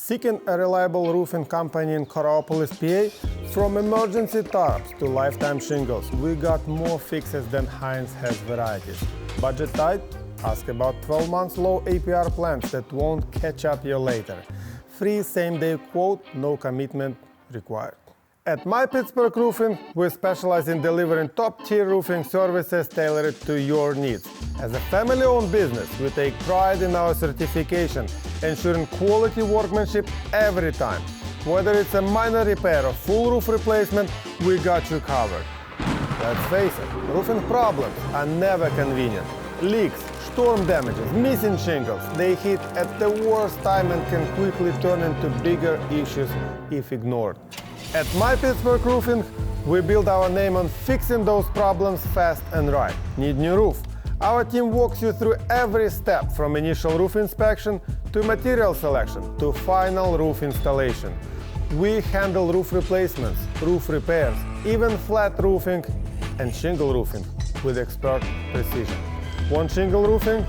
Seeking a reliable roofing company in Coraopolis, PA? From emergency tarps to lifetime shingles, we got more fixes than Heinz has varieties. Budget tight? Ask about 12 months low APR plans that won't catch up you later. Free same-day quote, no commitment required. At My Pittsburgh Roofing, we specialize in delivering top-tier roofing services tailored to your needs. As a family-owned business, we take pride in our certification, ensuring quality workmanship every time. Whether it's a minor repair or full roof replacement, we got you covered. Let's face it, roofing problems are never convenient. Leaks, storm damages, missing shingles, they hit at the worst time and can quickly turn into bigger issues if ignored. At My Pittsburgh Roofing, we build our name on fixing those problems fast and right. Need new roof? Our team walks you through every step from initial roof inspection to material selection to final roof installation. We handle roof replacements, roof repairs, even flat roofing and shingle roofing with expert precision. Want shingle roofing?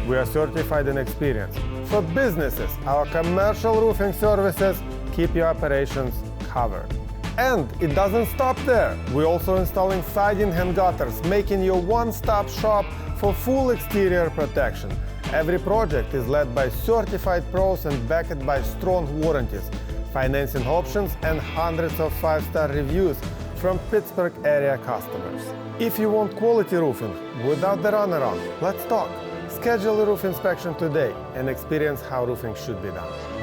We are certified and experienced. For businesses, our commercial roofing services keep your operations covered. And it doesn't stop there. We're also installing siding and gutters, making you a one-stop shop for full exterior protection. Every project is led by certified pros and backed by strong warranties, financing options, and hundreds of five-star reviews from Pittsburgh area customers. If you want quality roofing without the runaround, let's talk. Schedule a roof inspection today and experience how roofing should be done.